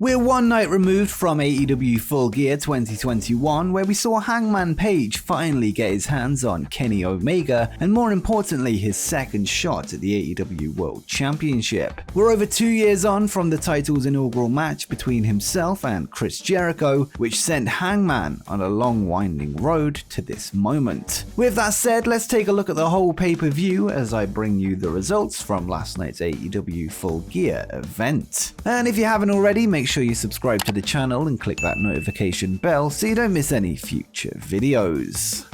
We're one night removed from AEW Full Gear 2021, where we saw Hangman Page finally get his hands on Kenny Omega, and more importantly his second shot at the AEW World Championship. We're over 2 years on from the title's inaugural match between himself and Chris Jericho, which sent Hangman on a long winding road to this moment. With that said, let's take a look at the whole pay-per-view as I bring you the results from last night's AEW Full Gear event. And if you haven't already, make sure you subscribe to the channel and click that notification bell so you don't miss any future videos.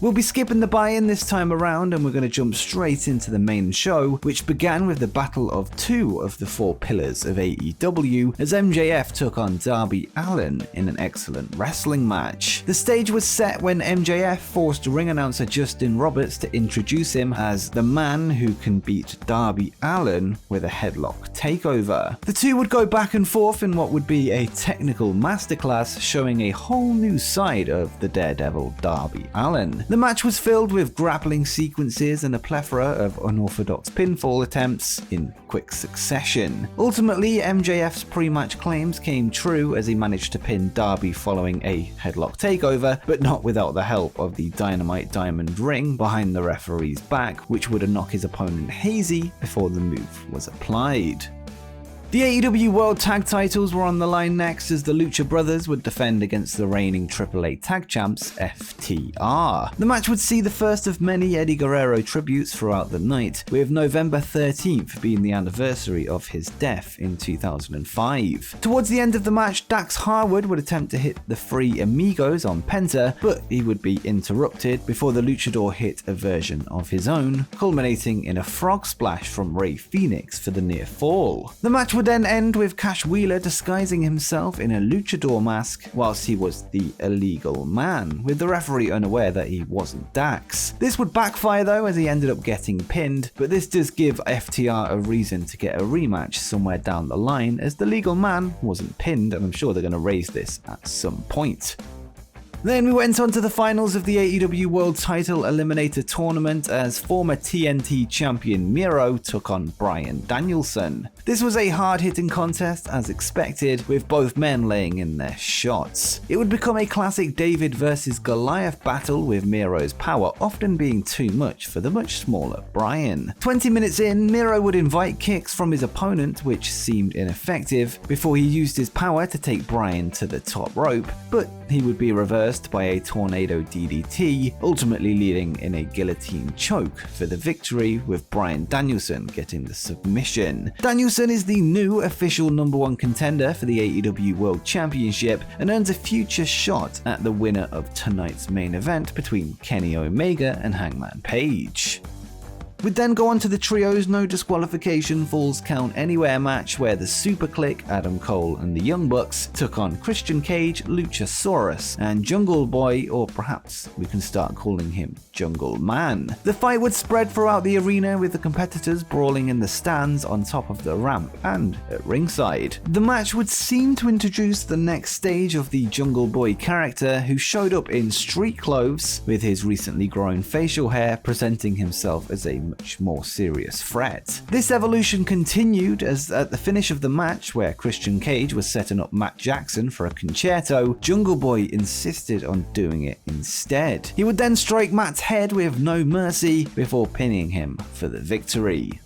We'll be skipping the buy-in this time around, and we're going to jump straight into the main show, which began with the battle of two of the four pillars of AEW as MJF took on Darby Allin in an excellent wrestling match. The stage was set when MJF forced ring announcer Justin Roberts to introduce him as the man who can beat Darby Allin with a headlock takeover. The two would go back and forth in what would be a technical masterclass showing a whole new side of the Daredevil Darby Allin. The match was filled with grappling sequences and a plethora of unorthodox pinfall attempts in quick succession. Ultimately, MJF's pre-match claims came true as he managed to pin Darby following a headlock takeover, but not without the help of the Dynamite Diamond ring behind the referee's back, which would knock his opponent hazy before the move was applied. The AEW World Tag titles were on the line next as the Lucha Brothers would defend against the reigning AAA Tag Champs FTR. The match would see the first of many Eddie Guerrero tributes throughout the night, with November 13th being the anniversary of his death in 2005. Towards the end of the match, Dax Harwood would attempt to hit the Three Amigos on Penta, but he would be interrupted before the Luchador hit a version of his own, culminating in a frog splash from Rey Fénix for the near fall. The match would then end with Cash Wheeler disguising himself in a luchador mask whilst he was the illegal man, with the referee unaware that he wasn't Dax. This would backfire though, as he ended up getting pinned, but this does give FTR a reason to get a rematch somewhere down the line, as the legal man wasn't pinned, and I'm sure they're going to raise this at some point. Then we went on to the finals of the AEW World Title Eliminator Tournament as former TNT champion Miro took on Bryan Danielson. This was a hard-hitting contest as expected, with both men laying in their shots. It would become a classic David versus Goliath battle, with Miro's power often being too much for the much smaller Bryan. 20 minutes in, Miro would invite kicks from his opponent, which seemed ineffective, before he used his power to take Bryan to the top rope, but he would be reversed by a tornado DDT, ultimately leading in a guillotine choke for the victory, with Bryan Danielson getting the submission. Danielson is the new official #1 contender for the AEW World Championship and earns a future shot at the winner of tonight's main event between Kenny Omega and Hangman Page. We'd then go on to the Trio's No Disqualification Falls Count Anywhere match, where the Super Clique, Adam Cole and the Young Bucks, took on Christian Cage, Luchasaurus, and Jungle Boy, or perhaps we can start calling him Jungle Man. The fight would spread throughout the arena, with the competitors brawling in the stands, on top of the ramp, and at ringside. The match would seem to introduce the next stage of the Jungle Boy character, who showed up in street clothes, with his recently grown facial hair presenting himself as a much more serious threat. This evolution continued as at the finish of the match, where Christian Cage was setting up Matt Jackson for a concerto, Jungle Boy insisted on doing it instead. He would then strike Matt's head with no mercy before pinning him for the victory.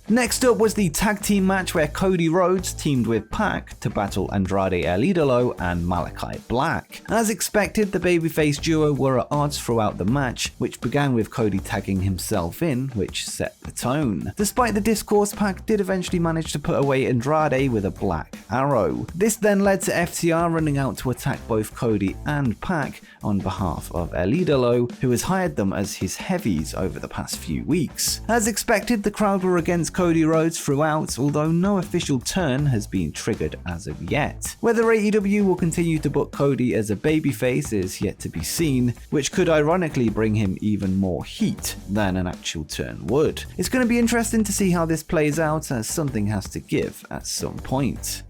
Next up was the tag team match, where Cody Rhodes teamed with Pac to battle Andrade El Idolo and Malachi Black. As expected, the babyface duo were at odds throughout the match, which began with Cody tagging himself in, which set the tone. Despite the discourse, Pac did eventually manage to put away Andrade with a black arrow. This then led to FTR running out to attack both Cody and Pac on behalf of El Idolo, who has hired them as his heavies over the past few weeks. As expected, the crowd were against Cody Rhodes throughout, although no official turn has been triggered as of yet. Whether AEW will continue to book Cody as a babyface is yet to be seen, which could ironically bring him even more heat than an actual turn would. It's going to be interesting to see how this plays out, as something has to give at some point.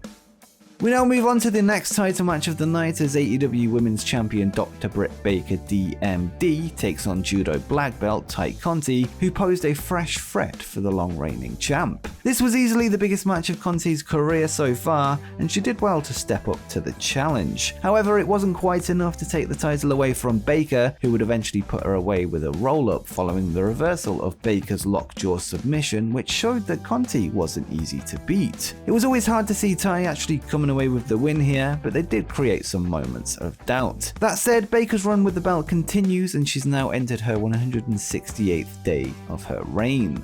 We now move on to the next title match of the night as AEW Women's Champion Dr. Britt Baker D.M.D. takes on Judo Black Belt Ty Conti, who posed a fresh threat for the long-reigning champ. This was easily the biggest match of Conti's career so far, and she did well to step up to the challenge. However, it wasn't quite enough to take the title away from Baker, who would eventually put her away with a roll-up following the reversal of Baker's lockjaw submission, which showed that Conti wasn't easy to beat. It was always hard to see Ty actually coming away with the win here, but they did create some moments of doubt. That said, Baker's run with the belt continues and she's now entered her 168th day of her reign.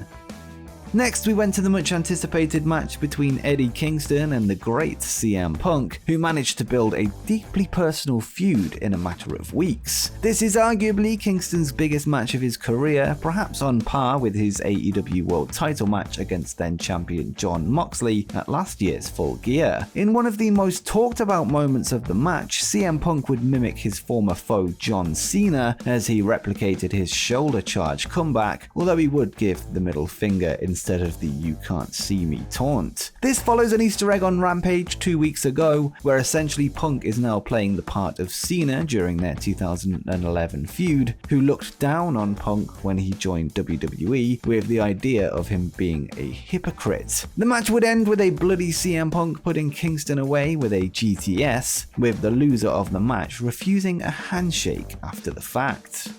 Next, we went to the much anticipated match between Eddie Kingston and the great CM Punk, who managed to build a deeply personal feud in a matter of weeks. This is arguably Kingston's biggest match of his career, perhaps on par with his AEW World title match against then champion Jon Moxley at last year's Full Gear. In one of the most talked about moments of the match, CM Punk would mimic his former foe John Cena as he replicated his shoulder charge comeback, although he would give the middle finger instead of the "you can't see me" taunt. This follows an Easter egg on Rampage 2 weeks ago, where essentially Punk is now playing the part of Cena during their 2011 feud, who looked down on Punk when he joined WWE with the idea of him being a hypocrite. The match would end with a bloody CM Punk putting Kingston away with a GTS, with the loser of the match refusing a handshake after the fact.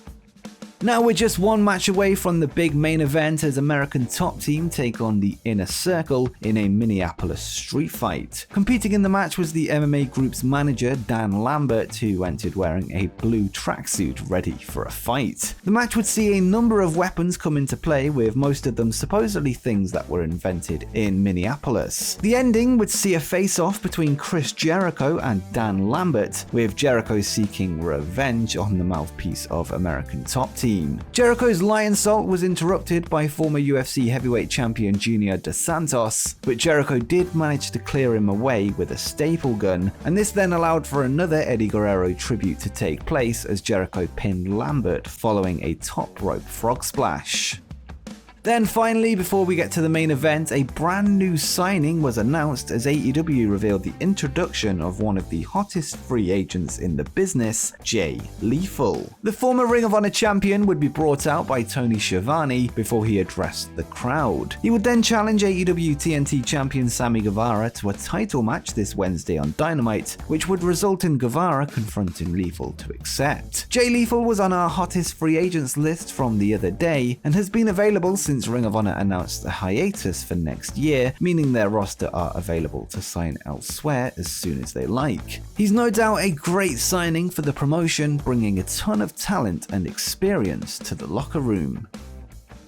Now we're just one match away from the big main event as American Top Team take on the Inner Circle in a Minneapolis street fight. Competing in the match was the MMA group's manager Dan Lambert, who entered wearing a blue tracksuit ready for a fight. The match would see a number of weapons come into play, with most of them supposedly things that were invented in Minneapolis. The ending would see a face-off between Chris Jericho and Dan Lambert, with Jericho seeking revenge on the mouthpiece of American Top Team. Jericho's lion salt was interrupted by former UFC heavyweight champion Junior Dos Santos, but Jericho did manage to clear him away with a staple gun, and this then allowed for another Eddie Guerrero tribute to take place as Jericho pinned Lambert following a top rope frog splash. Then finally, before we get to the main event, a brand new signing was announced as AEW revealed the introduction of one of the hottest free agents in the business, Jay Lethal. The former Ring of Honor champion would be brought out by Tony Schiavone before he addressed the crowd. He would then challenge AEW TNT champion Sammy Guevara to a title match this Wednesday on Dynamite, which would result in Guevara confronting Lethal to accept. Jay Lethal was on our hottest free agents list from the other day and has been available since Ring of Honor announced a hiatus for next year, meaning their roster are available to sign elsewhere as soon as they like. He's no doubt a great signing for the promotion, bringing a ton of talent and experience to the locker room.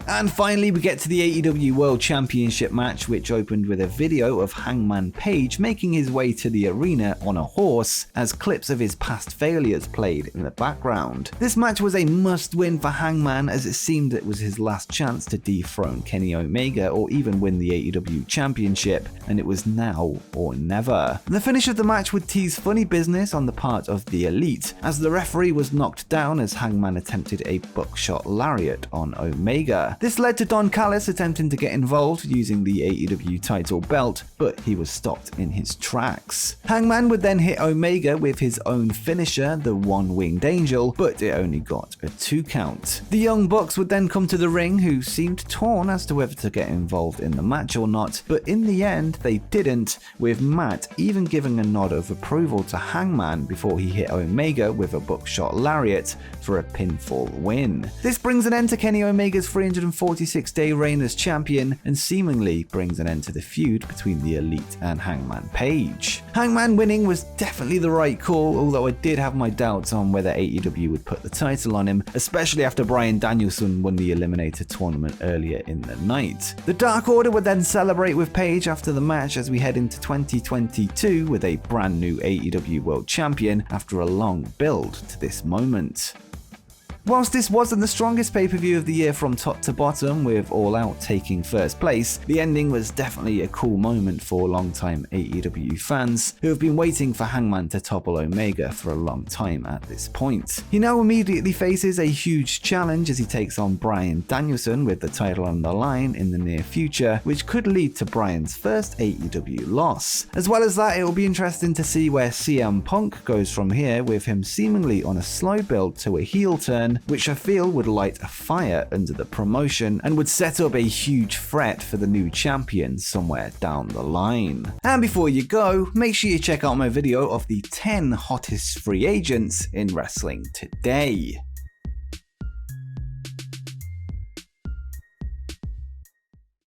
And finally, we get to the AEW World Championship match, which opened with a video of Hangman Page making his way to the arena on a horse as clips of his past failures played in the background. This match was a must-win for Hangman, as it seemed it was his last chance to dethrone Kenny Omega or even win the AEW Championship, and it was now or never. The finish of the match would tease funny business on the part of the Elite, as the referee was knocked down as Hangman attempted a buckshot lariat on Omega. This led to Don Callis attempting to get involved using the AEW title belt, but he was stopped in his tracks. Hangman would then hit Omega with his own finisher, the One-Winged Angel, but it only got a 2 count. The Young Bucks would then come to the ring, who seemed torn as to whether to get involved in the match or not, but in the end they didn't, with Matt even giving a nod of approval to Hangman before he hit Omega with a buckshot lariat for a pinfall win. This brings an end to Kenny Omega's 346-day reign as champion and seemingly brings an end to the feud between the Elite and Hangman Page. Hangman winning was definitely the right call, although I did have my doubts on whether AEW would put the title on him, especially after Bryan Danielson won the Eliminator tournament earlier in the night. The Dark Order would then celebrate with Page after the match as we head into 2022 with a brand new AEW World Champion after a long build to this moment. Whilst this wasn't the strongest pay-per-view of the year from top to bottom, with All Out taking first place, the ending was definitely a cool moment for longtime AEW fans who have been waiting for Hangman to topple Omega for a long time at this point. He now immediately faces a huge challenge as he takes on Bryan Danielson with the title on the line in the near future, which could lead to Bryan's first AEW loss. As well as that, it will be interesting to see where CM Punk goes from here, with him seemingly on a slow build to a heel turn, which I feel would light a fire under the promotion and would set up a huge threat for the new champion somewhere down the line. And before you go, make sure you check out my video of the 10 hottest free agents in wrestling today.